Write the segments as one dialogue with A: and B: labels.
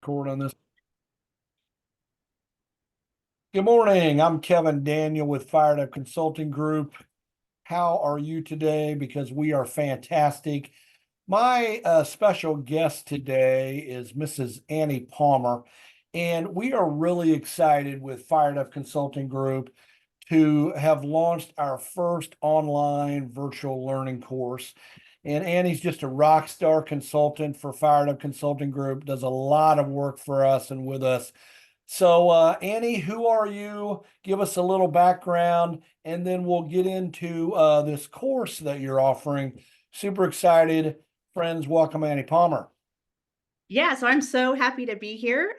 A: Record on this. Good morning. I'm Kevin Daniel with FiredUP Consulting Group. How are you today? Because we are fantastic. My special guest today is Mrs. Annie Palmer, and we are really excited with FiredUP Consulting Group to have launched our first online virtual learning course. And Annie's just a rock star consultant for FiredUP Consulting Group, does a lot of work for us and with us. So, Annie, who are you? Give us a little background, and then we'll get into this course that you're offering. Super excited. Friends, welcome Annie Palmer.
B: Yeah, so I'm so happy to be here.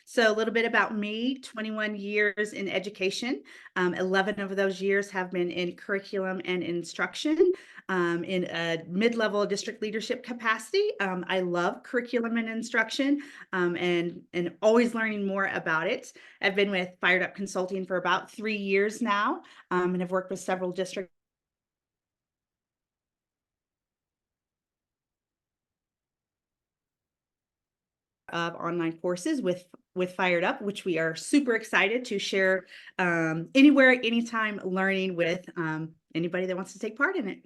B: So a little bit about me, 21 years in education. 11 of those years have been in curriculum and instruction in a mid-level district leadership capacity. I love curriculum and instruction and always learning more about it. I've been with FiredUP Consulting for about 3 years now and have worked with several districts of online courses with FiredUP, which we are super excited to share anywhere, anytime learning with anybody that wants to take part in it.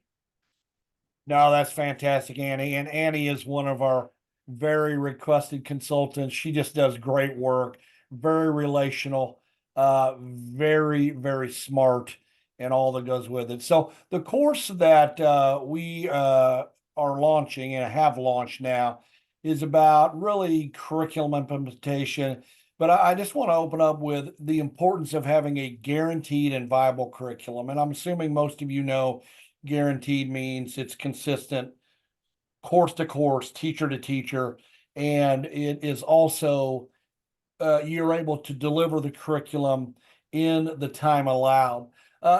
A: No, that's fantastic, Annie. And Annie is one of our very requested consultants. She just does great work, very relational, very smart, and all that goes with it. So the course that we are launching and have launched now is about really curriculum implementation. But I just want to open up with the importance of having a guaranteed and viable curriculum. And I'm assuming most of you know guaranteed means it's consistent, course to course, teacher to teacher, and it is also you're able to deliver the curriculum in the time allowed.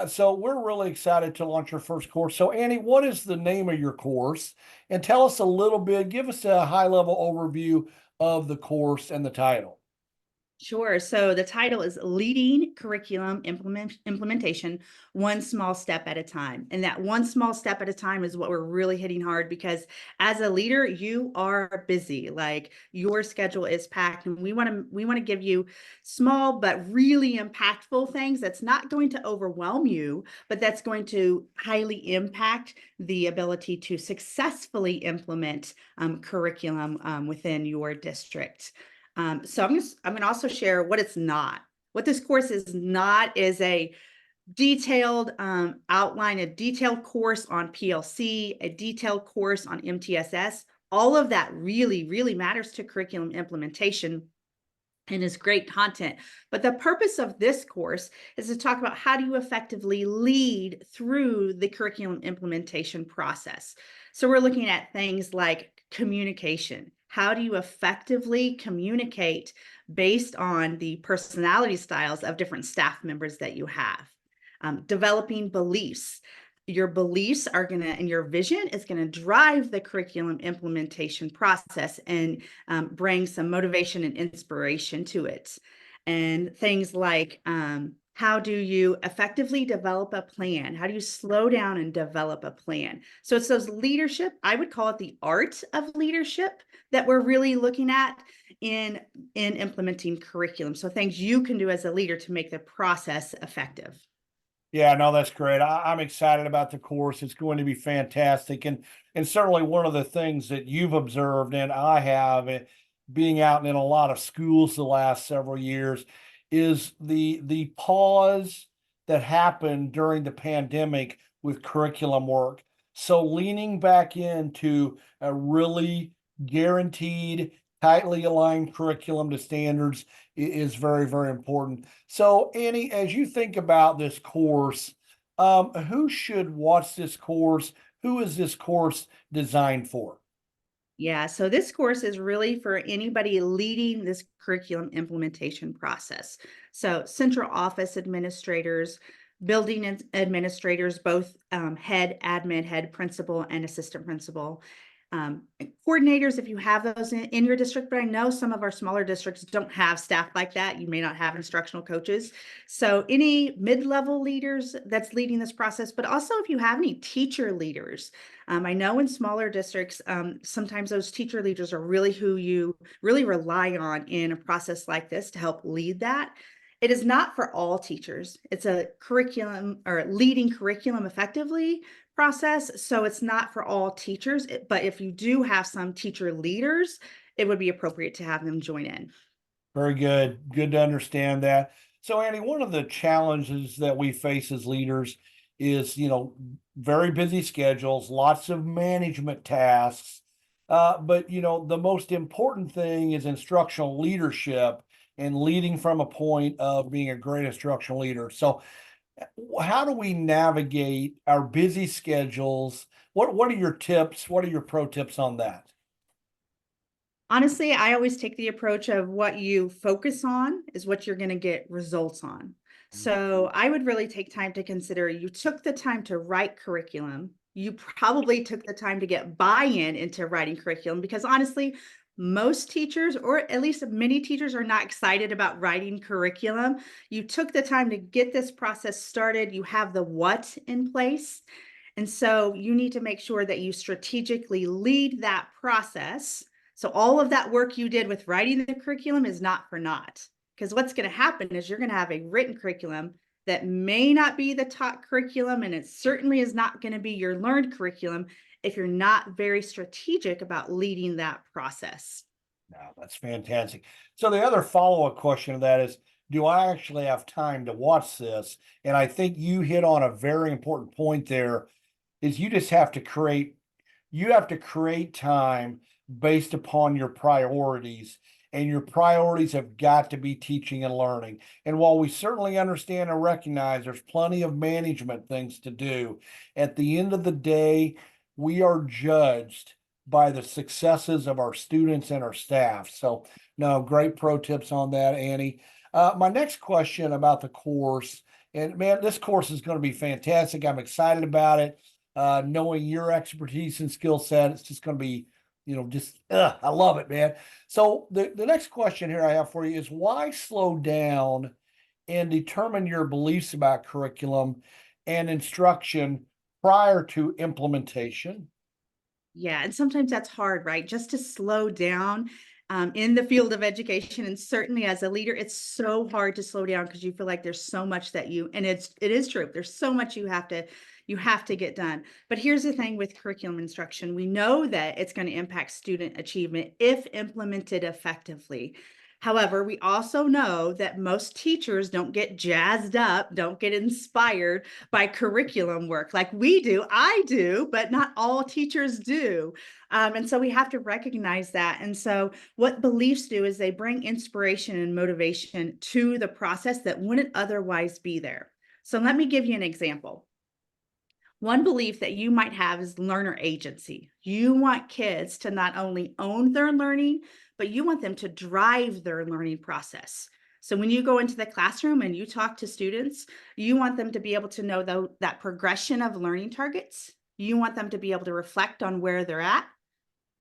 A: So we're really excited to launch our first course. So Annie, what is the name of your course? And tell us a little bit, give us a high level overview of the course and the title.
B: Sure. So the title is Leading Curriculum Implementation, One Small Step at a Time. And that one small step at a time is what we're really hitting hard because as a leader, you are busy. Like your schedule is packed. And we want to give you small but really impactful things that's not going to overwhelm you, but that's going to highly impact the ability to successfully implement curriculum within your district. So I'm gonna also share what it's not. What this course is not is a detailed outline, a detailed course on PLC, a detailed course on MTSS. All of that really matters to curriculum implementation and is great content. But the purpose of this course is to talk about how do you effectively lead through the curriculum implementation process. So we're looking at things like communication. How do you effectively communicate based on the personality styles of different staff members that you have? Developing beliefs. Your beliefs are going to, and your vision is going to drive the curriculum implementation process and bring some motivation and inspiration to it. And things like how do you effectively develop a plan? How do you slow down and develop a plan? So it's those leadership, I would call it the art of leadership that we're really looking at in implementing curriculum. So things you can do as a leader to make the process effective.
A: Yeah, no, that's great. I'm excited about the course. It's going to be fantastic, and certainly one of the things that you've observed, and I have, being out in a lot of schools the last several years, is the pause that happened during the pandemic with curriculum work. So leaning back into a really guaranteed, tightly aligned curriculum to standards is very important. So, Annie, as you think about this course, who should watch this course? Who is this course designed for?
B: Yeah, so this course is really for anybody leading this curriculum implementation process. So central office administrators, building administrators, both head admin, head principal, and assistant principal, Coordinators, if you have those in your district, but I know some of our smaller districts don't have staff like that. You may not have instructional coaches. So any mid-level leaders that's leading this process, but also if you have any teacher leaders. I know in smaller districts, sometimes those teacher leaders are really who you really rely on in a process like this to help lead that. It is not for all teachers. It's a curriculum or leading curriculum effectively process. So it's not for all teachers, but if you do have some teacher leaders, it would be appropriate to have them join in.
A: Very good. Good to understand that. So, Annie, one of the challenges that we face as leaders is, very busy schedules, lots of management tasks. But, the most important thing is instructional leadership and leading from a point of being a great instructional leader. So, how do we navigate our busy schedules? What are your tips? What are your pro tips on that?
B: Honestly, I always take the approach of what you focus on is what you're going to get results on. So I would really take time to consider you took the time to write curriculum. You probably took the time to get buy-in into writing curriculum because honestly, most teachers, or at least many teachers, are not excited about writing curriculum. You took the time to get this process started. You have the what in place. And so you need to make sure that you strategically lead that process. So all of that work you did with writing the curriculum is not for naught. Because what's going to happen is you're going to have a written curriculum that may not be the taught curriculum, and it certainly is not going to be your learned curriculum if you're not very strategic about leading that process.
A: No, that's fantastic. So the other follow-up question to that is, do I actually have time to watch this? And I think you hit on a very important point there, is you have to create time based upon your priorities, and your priorities have got to be teaching and learning. And while we certainly understand and recognize there's plenty of management things to do, at the end of the day, we are judged by the successes of our students and our staff. So, no, great pro tips on that, Annie. My next question about the course, and man, this course is going to be fantastic. I'm excited about it. Knowing your expertise and skill set, it's just going to be, I love it, man. So the next question here I have for you is, why slow down and determine your beliefs about curriculum and instruction prior to implementation?
B: Yeah, and sometimes that's hard, right? Just to slow down in the field of education, and certainly as a leader, it's so hard to slow down because you feel like there's so much that and it is true. There's so much you have to get done. But here's the thing with curriculum instruction: we know that it's going to impact student achievement if implemented effectively. However, we also know that most teachers don't get jazzed up, don't get inspired by curriculum work like we do. I do, but not all teachers do. And so we have to recognize that. And so what beliefs do is they bring inspiration and motivation to the process that wouldn't otherwise be there. So let me give you an example. One belief that you might have is learner agency. You want kids to not only own their learning, but you want them to drive their learning process. So when you go into the classroom and you talk to students, you want them to be able to know that progression of learning targets. You want them to be able to reflect on where they're at,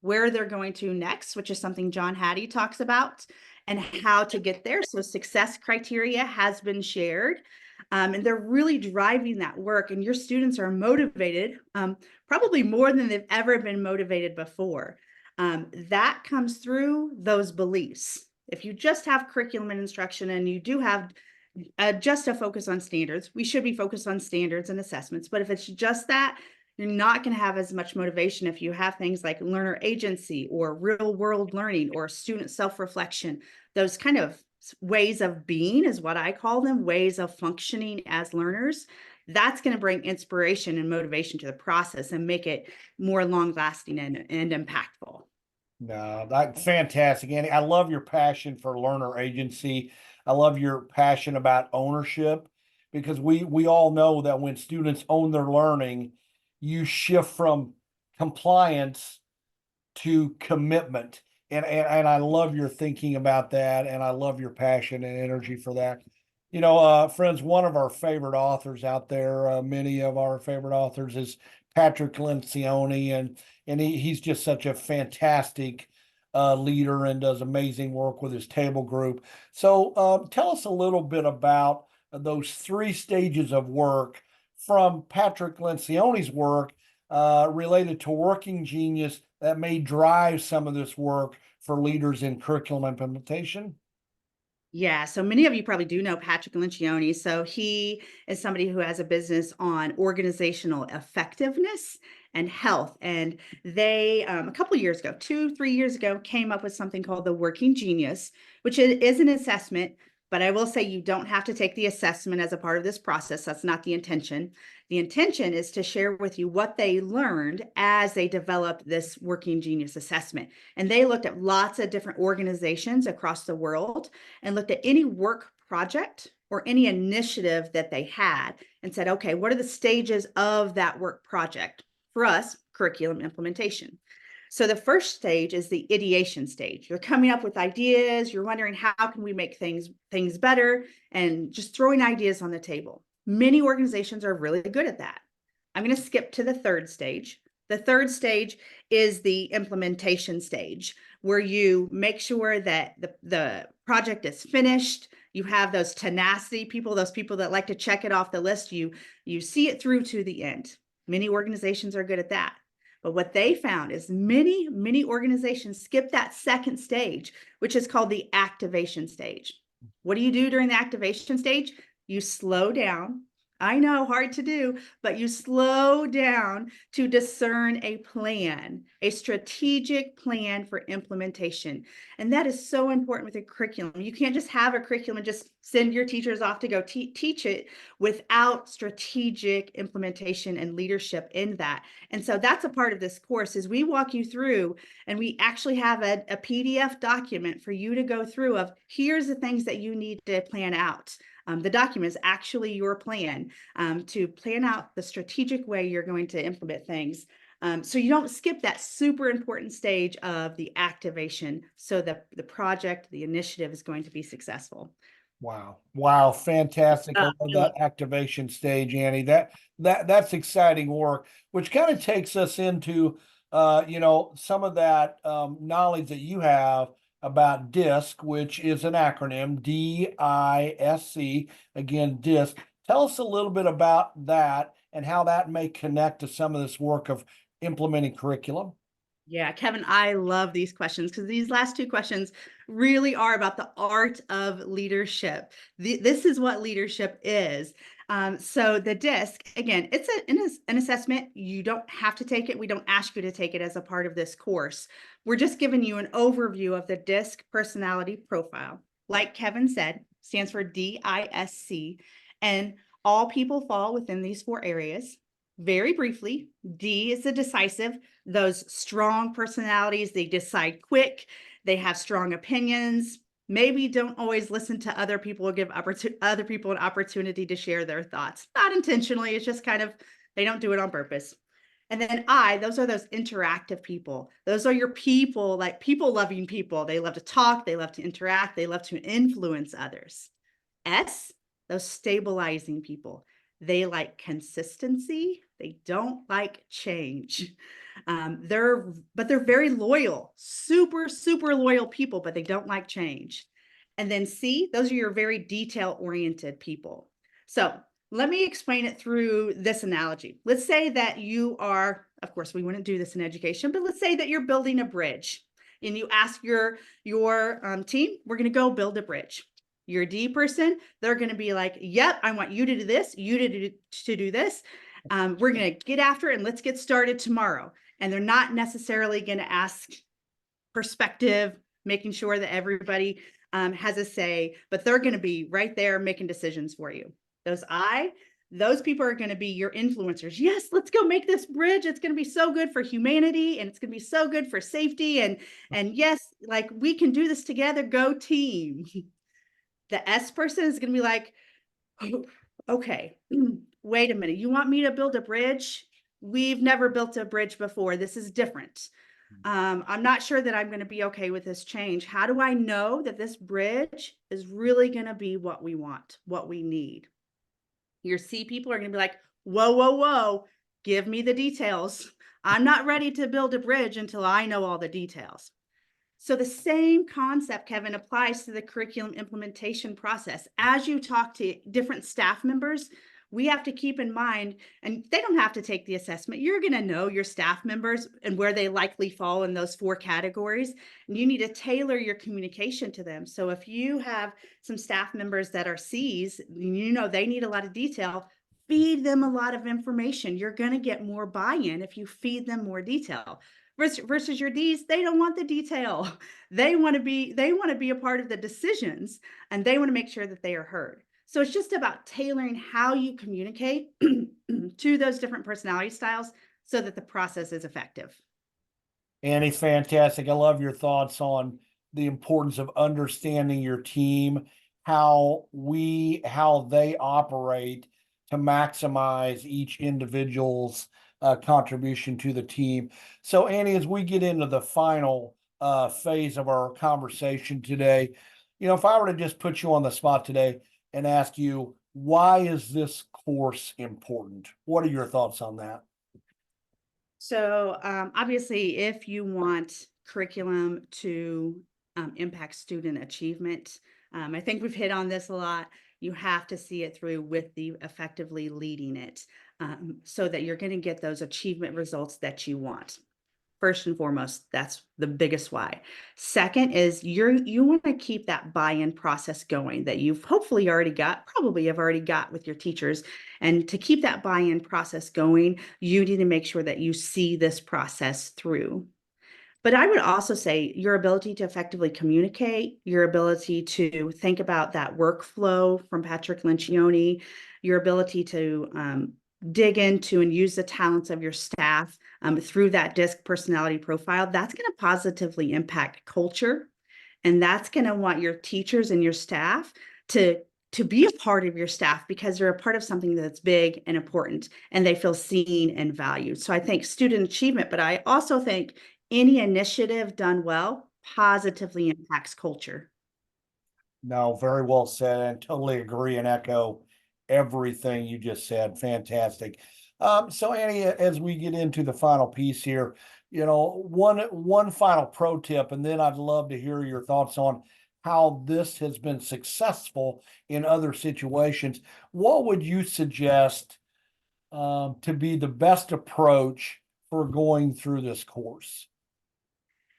B: where they're going to next, which is something John Hattie talks about, and how to get there. So success criteria has been shared. And they're really driving that work, and your students are motivated, probably more than they've ever been motivated before. That comes through those beliefs. If you just have curriculum and instruction and you do have just a focus on standards, we should be focused on standards and assessments. But if it's just that, you're not going to have as much motivation if you have things like learner agency or real world learning or student self-reflection. Those kind of ways of being is what I call them, ways of functioning as learners. That's going to bring inspiration and motivation to the process and make it more long lasting and impactful.
A: No, that's fantastic, Annie. I love your passion for learner agency. I love your passion about ownership, because we all know that when students own their learning, you shift from compliance to commitment. And I love your thinking about that, and I love your passion and energy for that. Friends, one of our favorite authors out there, many of our favorite authors, is Patrick Lencioni, and he's just such a fantastic leader and does amazing work with his table group. So tell us a little bit about those three stages of work from Patrick Lencioni's work related to Working Genius that may drive some of this work for leaders in curriculum implementation.
B: Yeah, so many of you probably do know Patrick Lencioni. So he is somebody who has a business on organizational effectiveness and health. And they, a couple of years ago, 2, 3 years ago, came up with something called the Working Genius, which is an assessment. But I will say you don't have to take the assessment as a part of this process. That's not the intention. The intention is to share with you what they learned as they developed this Working Genius assessment. And they looked at lots of different organizations across the world and looked at any work project or any initiative that they had and said, okay, what are the stages of that work project? For us, curriculum implementation. So the first stage is the ideation stage. You're coming up with ideas, you're wondering how can we make things better, and just throwing ideas on the table. Many organizations are really good at that. I'm going to skip to the third stage. The third stage is the implementation stage, where you make sure that the project is finished. You have those tenacity people, those people that like to check it off the list. You see it through to the end. Many organizations are good at that. But what they found is many organizations skip that second stage, which is called the activation stage. What do you do during the activation stage? You slow down. I know, hard to do, but you slow down to discern a plan, a strategic plan for implementation. And that is so important with a curriculum. You can't just have a curriculum and just send your teachers off to go teach it without strategic implementation and leadership in that. And so that's a part of this course is we walk you through, and we actually have a PDF document for you to go through of here's the things that you need to plan out. The document is actually your plan to plan out the strategic way you're going to implement things. So you don't skip that super important stage of the activation so that the project, the initiative is going to be successful.
A: Wow. Wow. Fantastic. I love that activation stage, Annie. That's exciting work, which kind of takes us into some of that knowledge that you have about DISC, which is an acronym, DISC, again, DISC. Tell us a little bit about that and how that may connect to some of this work of implementing curriculum.
B: Yeah, Kevin, I love these questions because these last two questions really are about the art of leadership. This is what leadership is. So the DISC, again, it's an assessment. You don't have to take it. We don't ask you to take it as a part of this course. We're just giving you an overview of the DISC personality profile. Like Kevin said, stands for DISC, and all people fall within these 4 areas. Very briefly, D is the decisive, those strong personalities. They decide quick, they have strong opinions, maybe don't always listen to other people or give other people an opportunity to share their thoughts. Not intentionally, it's just kind of, they don't do it on purpose. And then I, those are those interactive people. Those are your people, like people loving people. They love to talk, they love to interact, they love to influence others. S, those stabilizing people. They like consistency. They don't like change. They're very loyal, super loyal people, but they don't like change. And then C, those are your very detail oriented people. So let me explain it through this analogy. Let's say that you are, of course, we wouldn't do this in education, but let's say that you're building a bridge and you ask your team, we're going to go build a bridge. Your D person, they're going to be like, yep, I want you to do this, you to do this. We're going to get after it and let's get started tomorrow. And they're not necessarily going to ask perspective, making sure that everybody has a say, but they're going to be right there making decisions for you. Those people are going to be your influencers. Yes, let's go make this bridge. It's going to be so good for humanity and it's going to be so good for safety. And yes, like we can do this together. Go team. The S person is going to be like, oh, okay, wait a minute. You want me to build a bridge? We've never built a bridge before. This is different. I'm not sure that I'm going to be okay with this change. How do I know that this bridge is really going to be what we want, what we need? Your C people are going to be like, whoa, give me the details. I'm not ready to build a bridge until I know all the details. So the same concept, Kevin, applies to the curriculum implementation process. As you talk to different staff members, we have to keep in mind, and they don't have to take the assessment. You're going to know your staff members and where they likely fall in those 4 categories. And you need to tailor your communication to them. So if you have some staff members that are C's, you know they need a lot of detail, feed them a lot of information. You're going to get more buy-in if you feed them more detail. Versus your D's, they don't want the detail. They want to be a part of the decisions, and they want to make sure that they are heard. So it's just about tailoring how you communicate to those different personality styles so that the process is effective.
A: Annie, fantastic. I love your thoughts on the importance of understanding your team, how they operate to maximize each individual's contribution to the team. So, Annie, as we get into the final phase of our conversation today, if I were to just put you on the spot today and ask you, why is this course important? What are your thoughts on that?
B: So obviously, if you want curriculum to impact student achievement, I think we've hit on this a lot. You have to see it through with the effectively leading it so that you're going to get those achievement results that you want. First and foremost, that's the biggest why. Second is you want to keep that buy-in process going that you've hopefully probably have already got with your teachers. And to keep that buy-in process going, you need to make sure that you see this process through. But I would also say your ability to effectively communicate, your ability to think about that workflow from Patrick Lencioni, your ability to dig into and use the talents of your staff through that DISC personality profile, that's going to positively impact culture. And that's going to want your teachers and your staff to be a part of your staff because they're a part of something that's big and important and they feel seen and valued. So I think student achievement, but I also think any initiative done well positively impacts culture.
A: No, very well said, and totally agree and echo everything you just said. Fantastic. So Annie, as we get into the final piece here, one final pro tip, and then I'd love to hear your thoughts on how this has been successful in other situations. What would you suggest to be the best approach for going through this course?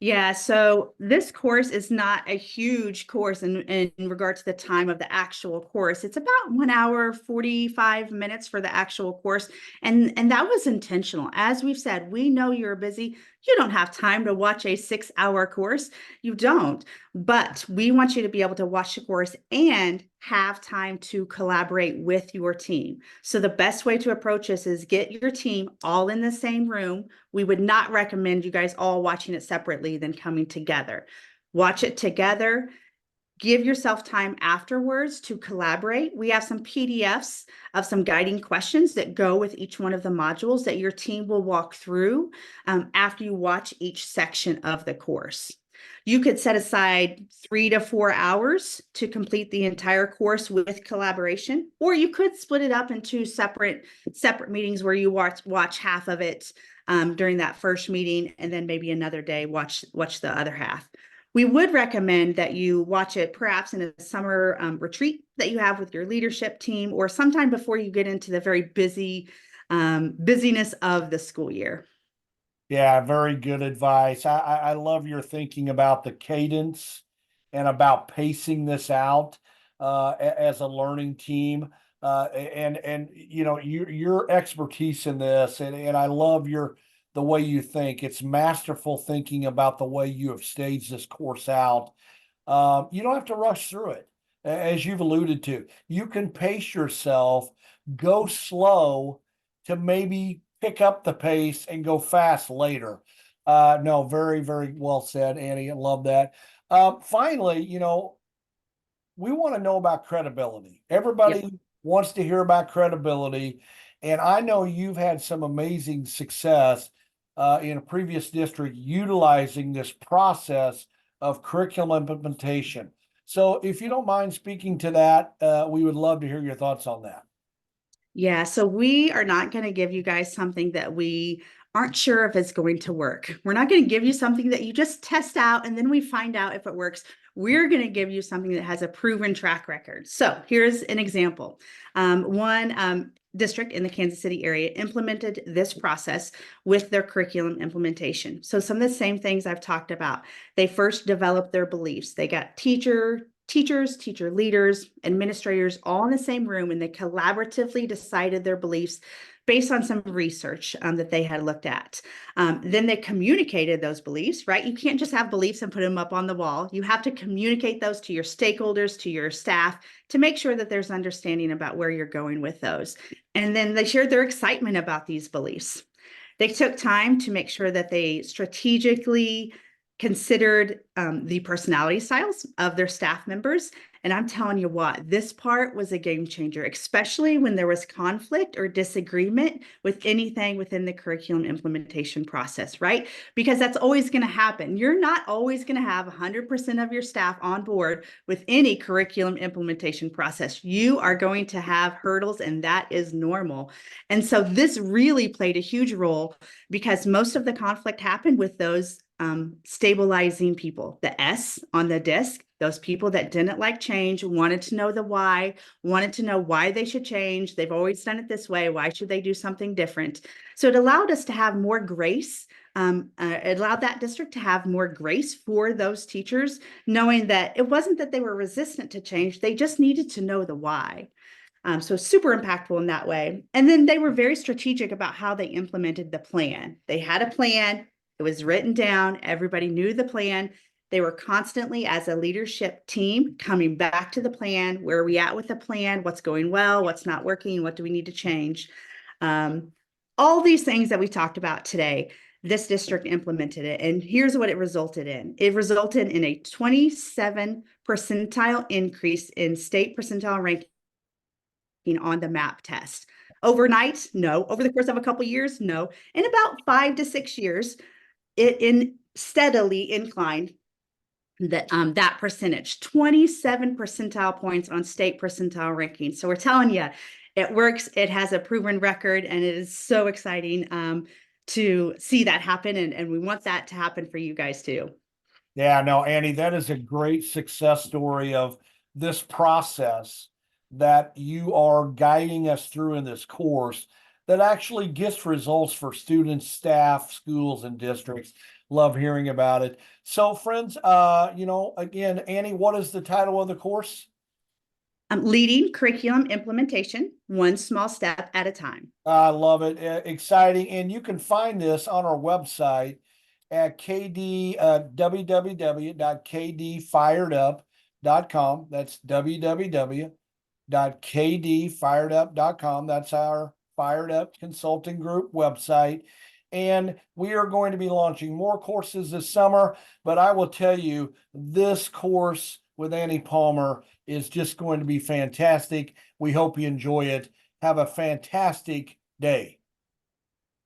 B: Yeah, so this course is not a huge course in regard to the time of the actual course. It's about 1 hour, 45 minutes for the actual course. And that was intentional. As we've said, we know you're busy. You don't have time to watch a 6-hour course. You don't. But we want you to be able to watch the course and have time to collaborate with your team. So the best way to approach this is get your team all in the same room. We would not recommend you guys all watching it separately than coming together. Watch it together. Give yourself time afterwards to collaborate. We have some PDFs of some guiding questions that go with each one of the modules that your team will walk through after you watch each section of the course. You could set aside 3 to 4 hours to complete the entire course with collaboration, or you could split it up into separate meetings where you watch half of it during that first meeting, and then maybe another day watch the other half. We would recommend that you watch it perhaps in a summer retreat that you have with your leadership team, or sometime before you get into the very busyness of the school year.
A: Yeah, very good advice. I love your thinking about the cadence and about pacing this out as a learning team. And your expertise in this, and I love the way you think. It's masterful thinking about the way you have staged this course out. You don't have to rush through it, as you've alluded to. You can pace yourself, go slow to maybe pick up the pace and go fast later. No, very, very well said, Annie. I love that. Finally, we want to know about credibility. Everybody
B: Yep.
A: wants to hear about credibility. And I know you've had some amazing success in a previous district utilizing this process of curriculum implementation. So if you don't mind speaking to that, we would love to hear your thoughts on that.
B: Yeah, so we are not going to give you guys something that we aren't sure if it's going to work. We're not going to give you something that you just test out and then we find out if it works. We're going to give you something that has a proven track record. So here's an example. One district in the Kansas City area implemented this process with their curriculum implementation. So some of the same things I've talked about. They first developed their beliefs. They got teachers, teacher leaders, administrators all in the same room, and they collaboratively decided their beliefs based on some research that they had looked at. Then they communicated those beliefs, right? You can't just have beliefs and put them up on the wall. You have to communicate those to your stakeholders, to your staff, to make sure that there's understanding about where you're going with those. And then they shared their excitement about these beliefs. They took time to make sure that they strategically considered the personality styles of their staff members. And I'm telling you what, this part was a game changer, especially when there was conflict or disagreement with anything within the curriculum implementation process, right? Because that's always going to happen. You're not always going to have 100% of your staff on board with any curriculum implementation process. You are going to have hurdles, and that is normal. And so this really played a huge role because most of the conflict happened with those stabilizing people, the S on the disc, those people that didn't like change, wanted to know the why, wanted to know why they should change. They've always done it this way. Why should they do something different? So it allowed us to have more grace. It allowed that district to have more grace for those teachers, knowing that it wasn't that they were resistant to change. They just needed to know the why. So super impactful in that way. And then they were very strategic about how they implemented the plan. They had a plan. It was written down. Everybody knew the plan. They were constantly, as a leadership team, coming back to the plan. Where are we at with the plan? What's going well? What's not working? What do we need to change? All these things that we talked about today, this district implemented it. And here's what it resulted in. It resulted in a 27 percentile increase in state percentile ranking on the MAP test. Overnight, no. Over the course of a couple of years, no. In about 5 to 6 years, it steadily inclined that percentage, 27 percentile points on state percentile ranking. So we're telling you, it works. It has a proven record, and it is so exciting to see that happen. And we want that to happen for you guys too.
A: Yeah, no, Annie, that is a great success story of this process that you are guiding us through in this course that actually gets results for students, staff, schools, and districts. Love hearing about it. So, friends, again, Annie, what is the title of the course?
B: Leading curriculum implementation, one small step at a time.
A: I love it. Exciting. And you can find this on our website at www.kdfiredup.com. That's www.kdfiredup.com. That's our Fired Up Consulting Group website. And we are going to be launching more courses this summer. But I will tell you, this course with Annie Palmer is just going to be fantastic. We hope you enjoy it. Have a fantastic day.